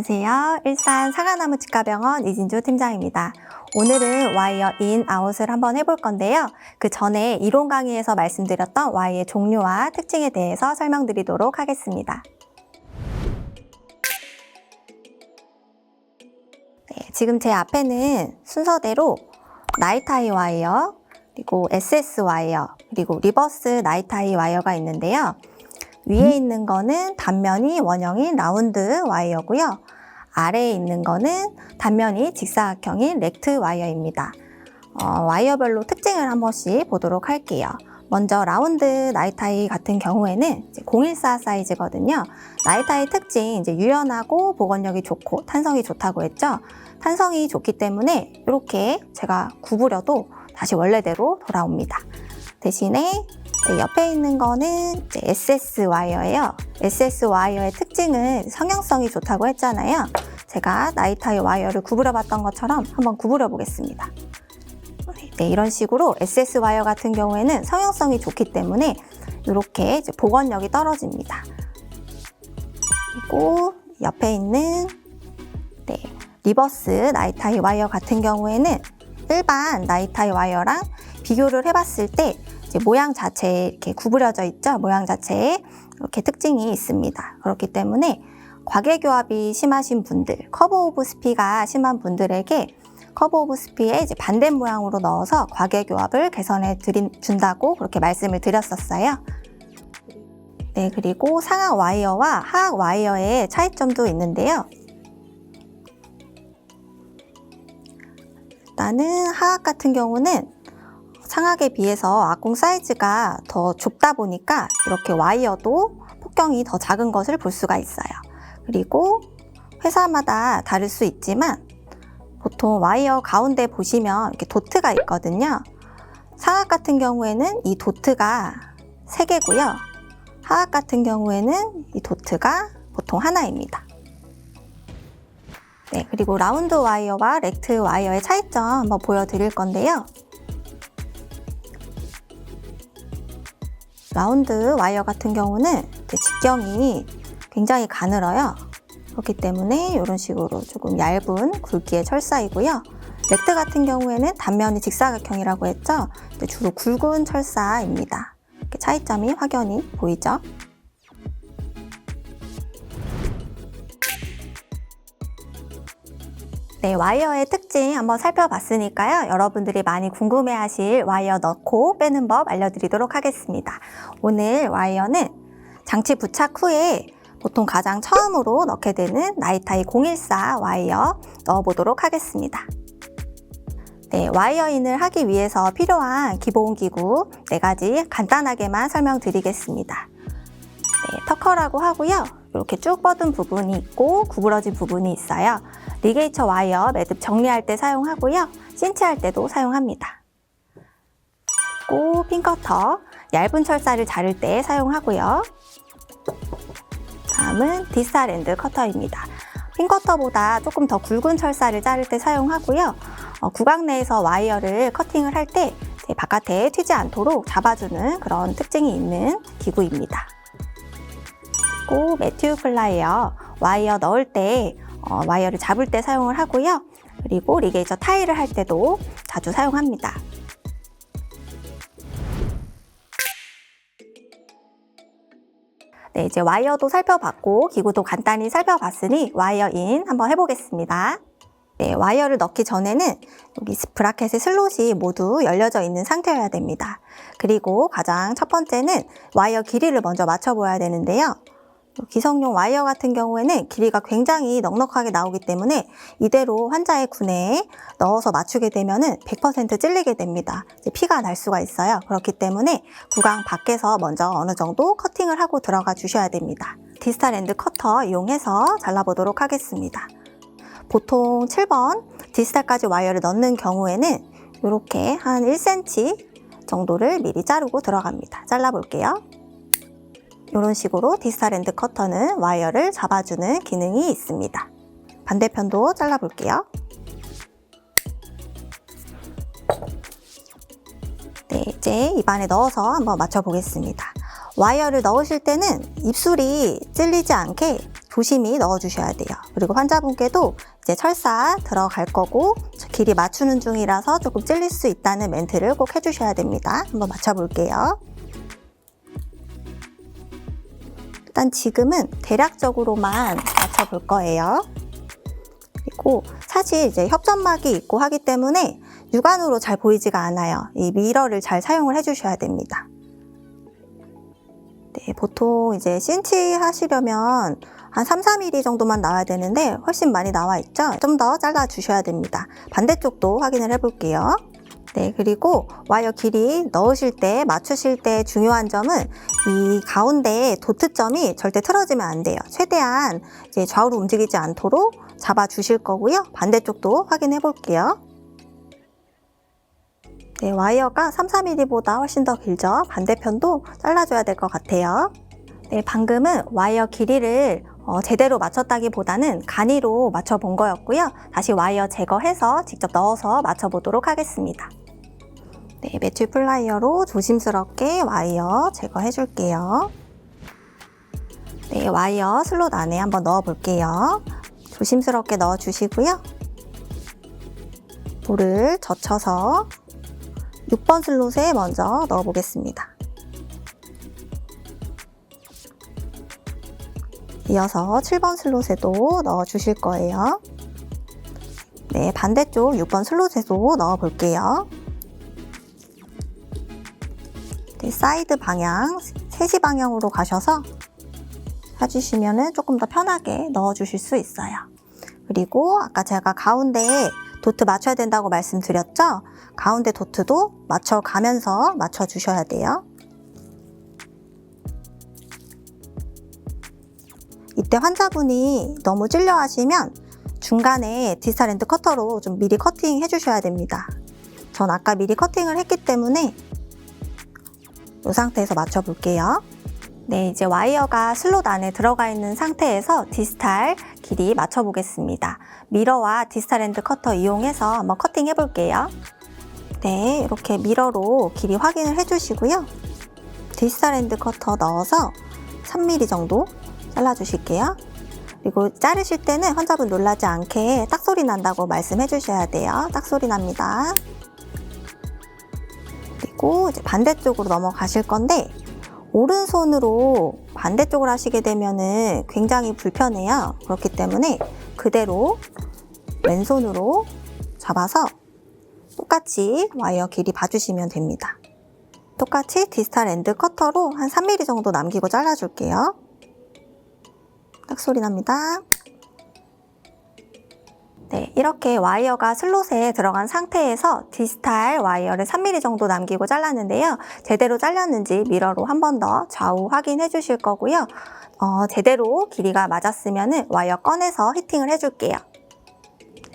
안녕하세요. 일산 사과나무 치과병원 이진주 팀장입니다. 오늘은 와이어 인, 아웃을 한번 해볼 건데요. 그 전에 이론 강의에서 말씀드렸던 와이어의 종류와 특징에 대해서 설명드리도록 하겠습니다. 지금 제 앞에는 순서대로 나이트하이 와이어, 그리고 SS 와이어, 그리고 리버스 나이트하이 와이어가 있는데요. 위에 있는 거는 단면이 원형인 라운드 와이어고요. 아래에 있는 거는 단면이 직사각형인 렉트 와이어입니다. 와이어별로 특징을 한 번씩 보도록 할게요. 먼저 라운드 나이트하이 같은 경우에는 014 사이즈거든요. 나이트하이 특징, 유연하고 복원력이 좋고 탄성이 좋다고 했죠. 탄성이 좋기 때문에 이렇게 제가 구부려도 다시 원래대로 돌아옵니다. 대신에 옆에 있는 거는 SS 와이어예요. SS 와이어의 특징은 성형성이 좋다고 했잖아요. 제가 나이트하이 와이어를 구부려 봤던 것처럼 한번 구부려 보겠습니다. 네, 이런 식으로 SS 와이어 같은 경우에는 성형성이 좋기 때문에 이렇게 복원력이 떨어집니다. 그리고 옆에 있는 리버스 나이트하이 와이어 같은 경우에는 일반 나이트하이 와이어랑 비교를 해봤을 때 모양 자체에 이렇게 구부려져 있죠. 모양 자체에 이렇게 특징이 있습니다. 그렇기 때문에 과계교합이 심하신 분들, 커브 오브 스피가 심한 분들에게 커브 오브 스피에 반대 모양으로 넣어서 과계교합을 개선해 준다고 그렇게 말씀을 드렸었어요. 네, 그리고 상악 와이어와 하악 와이어의 차이점도 있는데요. 일단은 하악 같은 경우는 상악에 비해서 악공 사이즈가 더 좁다 보니까 이렇게 와이어도 폭경이 더 작은 것을 볼 수가 있어요. 그리고 회사마다 다를 수 있지만 보통 와이어 가운데 보시면 이렇게 도트가 있거든요. 상악 같은 경우에는 이 도트가 3개고요. 하악 같은 경우에는 이 도트가 보통 하나입니다. 네, 그리고 라운드 와이어와 렉트 와이어의 차이점 한번 보여드릴 건데요. 라운드 와이어 같은 경우는 직경이 굉장히 가늘어요. 그렇기 때문에 이런 식으로 조금 얇은 굵기의 철사이고요. 렉트 같은 경우에는 단면이 직사각형이라고 했죠. 주로 굵은 철사입니다. 이렇게 차이점이 확연히 보이죠? 네, 와이어의 특징 한번 살펴봤으니까요. 여러분들이 많이 궁금해하실 와이어 넣고 빼는 법 알려드리도록 하겠습니다. 오늘 와이어는 장치 부착 후에 보통 가장 처음으로 넣게 되는 나이트하이 014 와이어 넣어보도록 하겠습니다. 네, 와이어인을 하기 위해서 필요한 기본 기구 4가지 간단하게만 설명드리겠습니다. 네, 터커라고 하고요. 이렇게 쭉 뻗은 부분이 있고 구부러진 부분이 있어요. 리게이처 와이어 매듭 정리할 때 사용하고요. 신치할 때도 사용합니다. 그리고 핀커터, 얇은 철사를 자를 때 사용하고요. 다음은 디스탈 엔드 커터입니다. 핀커터보다 조금 더 굵은 철사를 자를 때 사용하고요. 구강 내에서 와이어를 커팅을 할 때 바깥에 튀지 않도록 잡아주는 그런 특징이 있는 기구입니다. 그리고 매튜 플라이어, 와이어 넣을 때 와이어를 잡을 때 사용을 하고요. 그리고 리게이처 타일을 할 때도 자주 사용합니다. 네, 이제 와이어도 살펴봤고 기구도 간단히 살펴봤으니 와이어 인 한번 해보겠습니다. 네, 와이어를 넣기 전에는 여기 브라켓의 슬롯이 모두 열려져 있는 상태여야 됩니다. 그리고 가장 첫 번째는 와이어 길이를 먼저 맞춰봐야 되는데요. 기성용 와이어 같은 경우에는 길이가 굉장히 넉넉하게 나오기 때문에 이대로 환자의 구내에 넣어서 맞추게 되면 100% 찔리게 됩니다. 피가 날 수가 있어요. 그렇기 때문에 구강 밖에서 먼저 어느 정도 커팅을 하고 들어가 주셔야 됩니다. 디스탈 엔드 커터 이용해서 잘라보도록 하겠습니다. 보통 7번 디스탈까지 와이어를 넣는 경우에는 이렇게 한 1cm 정도를 미리 자르고 들어갑니다. 잘라볼게요. 이런 식으로 디스탈 엔드 커터는 와이어를 잡아주는 기능이 있습니다. 반대편도 잘라볼게요. 네, 이제 입안에 넣어서 한번 맞춰보겠습니다. 와이어를 넣으실 때는 입술이 찔리지 않게 조심히 넣어주셔야 돼요. 그리고 환자분께도 이제 철사 들어갈 거고 길이 맞추는 중이라서 조금 찔릴 수 있다는 멘트를 꼭 해주셔야 됩니다. 한번 맞춰볼게요. 일단 지금은 대략적으로만 맞춰볼 거예요. 그리고 사실 이제 협점막이 있고 하기 때문에 육안으로 잘 보이지가 않아요. 이 미러를 잘 사용을 해주셔야 됩니다. 네, 보통 이제 CNC 하시려면 한 3, 4mm 정도만 나와야 되는데 훨씬 많이 나와 있죠? 좀 더 잘라 주셔야 됩니다. 반대쪽도 확인을 해볼게요. 네, 그리고 와이어 길이 넣으실 때, 맞추실 때 중요한 점은 이 가운데 도트점이 절대 틀어지면 안 돼요. 최대한 이제 좌우로 움직이지 않도록 잡아 주실 거고요. 반대쪽도 확인해 볼게요. 네, 와이어가 3, 4mm보다 훨씬 더 길죠? 반대편도 잘라줘야 될 것 같아요. 네, 방금은 와이어 길이를 제대로 맞췄다기보다는 간이로 맞춰본 거였고요. 다시 와이어 제거해서 직접 넣어서 맞춰보도록 하겠습니다. 네, 매튜 플라이어로 조심스럽게 와이어 제거해 줄게요. 네, 와이어 슬롯 안에 한번 넣어 볼게요. 조심스럽게 넣어 주시고요. 볼을 젖혀서 6번 슬롯에 먼저 넣어 보겠습니다. 이어서 7번 슬롯에도 넣어 주실 거예요. 네, 반대쪽 6번 슬롯에도 넣어 볼게요. 네, 사이드 방향, 3시 방향으로 가셔서 해주시면 조금 더 편하게 넣어 주실 수 있어요. 그리고 아까 제가 가운데에 도트 맞춰야 된다고 말씀드렸죠? 가운데 도트도 맞춰가면서 맞춰주셔야 돼요. 이때 환자분이 너무 찔려 하시면 중간에 디지털 핸드 커터로 좀 미리 커팅 해주셔야 됩니다. 전 아까 미리 커팅을 했기 때문에 이 상태에서 맞춰볼게요. 네, 이제 와이어가 슬롯 안에 들어가 있는 상태에서 디지털 길이 맞춰보겠습니다. 미러와 디지털 핸드 커터 이용해서 한번 커팅 해볼게요. 네, 이렇게 미러로 길이 확인을 해주시고요. 디지털 핸드 커터 넣어서 3mm 정도 잘라주실게요. 그리고 자르실 때는 환자분 놀라지 않게 딱소리 난다고 말씀해 주셔야 돼요. 딱소리 납니다. 그리고 이제 반대쪽으로 넘어가실 건데 오른손으로 반대쪽을 하시게 되면은 굉장히 불편해요. 그렇기 때문에 그대로 왼손으로 잡아서 똑같이 와이어 길이 봐주시면 됩니다. 똑같이 디지털 엔드 커터로 한 3mm 정도 남기고 잘라줄게요. 딱 소리 납니다. 네, 이렇게 와이어가 슬롯에 들어간 상태에서 디지털 와이어를 3mm 정도 남기고 잘랐는데요. 제대로 잘렸는지 미러로 한 번 더 좌우 확인해 주실 거고요. 제대로 길이가 맞았으면 와이어 꺼내서 히팅을 해줄게요.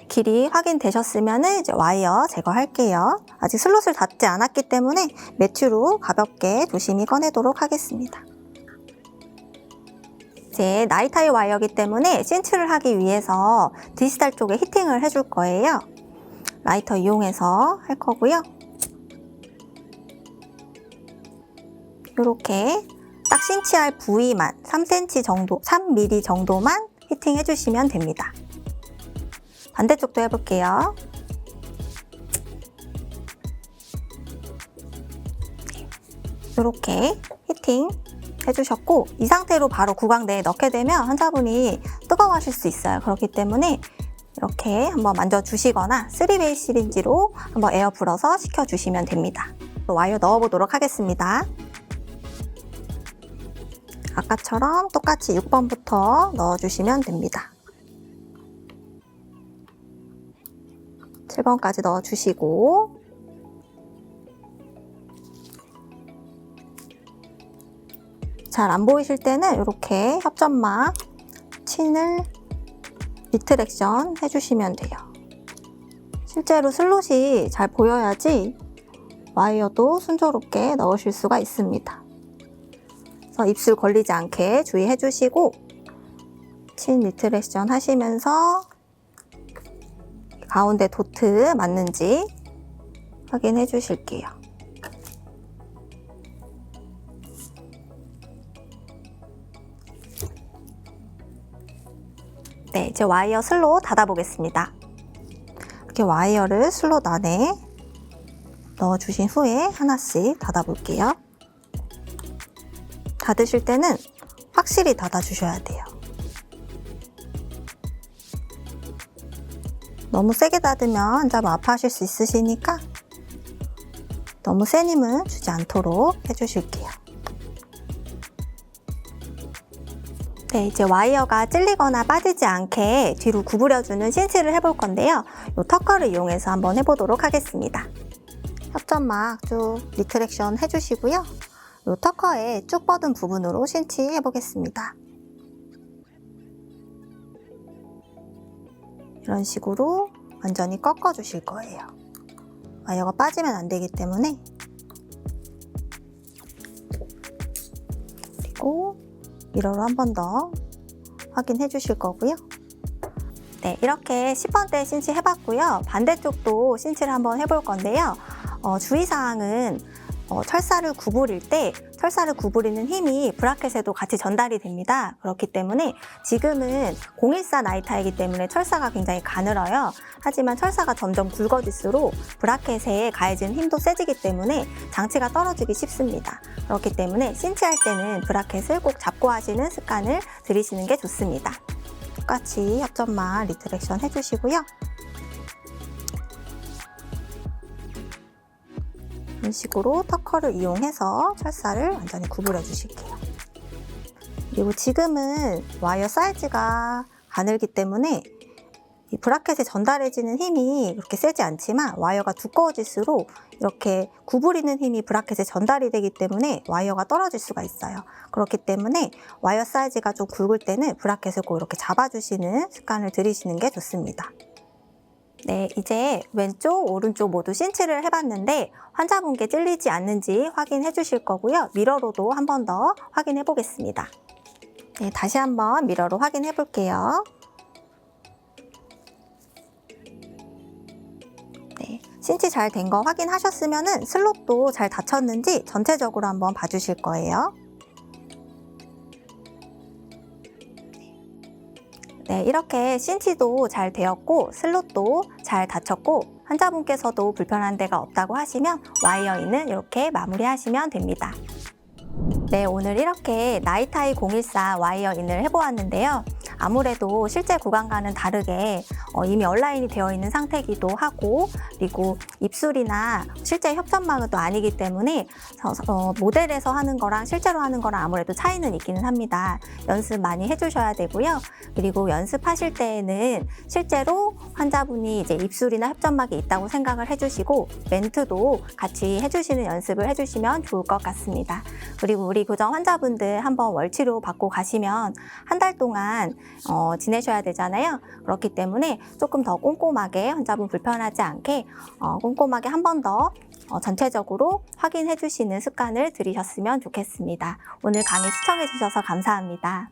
길이 확인되셨으면 이제 와이어 제거할게요. 아직 슬롯을 닫지 않았기 때문에 매튜로 가볍게 조심히 꺼내도록 하겠습니다. 이제 나이타이 와이어이기 때문에 CNC를 하기 위해서 디지털 쪽에 히팅을 해줄 거예요. 라이터 이용해서 할 거고요. 이렇게 딱 CNC할 부위만 3cm 정도, 3mm 정도만 히팅 해주시면 됩니다. 반대쪽도 해볼게요. 이렇게 히팅 해주셨고 이 상태로 바로 구강 내에 넣게 되면 환자분이 뜨거워하실 수 있어요. 그렇기 때문에 이렇게 한번 만져주시거나 3웨이 시린지로 한번 에어 불어서 식혀주시면 됩니다. 와이어 넣어보도록 하겠습니다. 아까처럼 똑같이 6번부터 넣어주시면 됩니다. 7번까지 넣어주시고 잘 안 보이실 때는 이렇게 협점막 친을 리트렉션 해주시면 돼요. 실제로 슬롯이 잘 보여야지 와이어도 순조롭게 넣으실 수가 있습니다. 그래서 입술 걸리지 않게 주의해 주시고 친 리트렉션 하시면서 가운데 도트 맞는지 확인해 주실게요. 이제 와이어 슬롯 닫아보겠습니다. 이렇게 와이어를 슬롯 안에 넣어주신 후에 하나씩 닫아볼게요. 닫으실 때는 확실히 닫아주셔야 돼요. 너무 세게 닫으면 환자분 아파하실 수 있으시니까 너무 센 힘은 주지 않도록 해주실게요. 네, 이제 와이어가 찔리거나 빠지지 않게 뒤로 구부려주는 신치를 해볼 건데요. 이 터커를 이용해서 한번 해보도록 하겠습니다. 협점막 쭉 리트랙션 해주시고요. 이 터커의 쭉 뻗은 부분으로 신치 해보겠습니다. 이런 식으로 완전히 꺾어주실 거예요. 와이어가 빠지면 안 되기 때문에. 그리고 미러로 한 번 더 확인해 주실 거고요. 네, 이렇게 10번대 신치 해봤고요. 반대쪽도 신치를 한번 해볼 건데요. 주의사항은 철사를 구부릴 때 철사를 구부리는 힘이 브라켓에도 같이 전달이 됩니다. 그렇기 때문에 지금은 014 나이타이기 때문에 철사가 굉장히 가늘어요. 하지만 철사가 점점 굵어질수록 브라켓에 가해진 힘도 세지기 때문에 장치가 떨어지기 쉽습니다. 그렇기 때문에 신치할 때는 브라켓을 꼭 잡고 하시는 습관을 들이시는 게 좋습니다. 똑같이 협점만 리트랙션 해주시고요. 이런 식으로 터커를 이용해서 철사를 완전히 구부려 주실게요. 그리고 지금은 와이어 사이즈가 가늘기 때문에 이 브라켓에 전달해지는 힘이 그렇게 세지 않지만 와이어가 두꺼워질수록 이렇게 구부리는 힘이 브라켓에 전달이 되기 때문에 와이어가 떨어질 수가 있어요. 그렇기 때문에 와이어 사이즈가 좀 굵을 때는 브라켓을 꼭 이렇게 잡아주시는 습관을 들이시는 게 좋습니다. 네, 이제 왼쪽, 오른쪽 모두 신치를 해봤는데 환자분께 찔리지 않는지 확인해 주실 거고요. 미러로도 한 번 더 확인해 보겠습니다. 네, 다시 한번 미러로 확인해 볼게요. 네, 신치 잘 된 거 확인하셨으면 슬롯도 잘 닫혔는지 전체적으로 한번 봐주실 거예요. 네, 이렇게 신치도 잘 되었고 슬롯도 잘 닫혔고 환자분께서도 불편한 데가 없다고 하시면 와이어인은 이렇게 마무리하시면 됩니다. 네, 오늘 이렇게 나이타이 014 와이어인을 해보았는데요. 아무래도 실제 구강과는 다르게 이미 얼라인이 되어 있는 상태이기도 하고 그리고 입술이나 실제 협점막은 또 아니기 때문에 모델에서 하는 거랑 실제로 하는 거랑 아무래도 차이는 있기는 합니다. 연습 많이 해주셔야 되고요. 그리고 연습하실 때에는 실제로 환자분이 이제 입술이나 협점막이 있다고 생각을 해주시고 멘트도 같이 해주시는 연습을 해주시면 좋을 것 같습니다. 그리고 우리 교정 환자분들 한번 월치료 받고 가시면 한 달 동안 지내셔야 되잖아요. 그렇기 때문에 조금 더 꼼꼼하게 환자분 불편하지 않게 꼼꼼하게 한 번 더 전체적으로 확인해 주시는 습관을 들이셨으면 좋겠습니다. 오늘 강의 시청해 주셔서 감사합니다.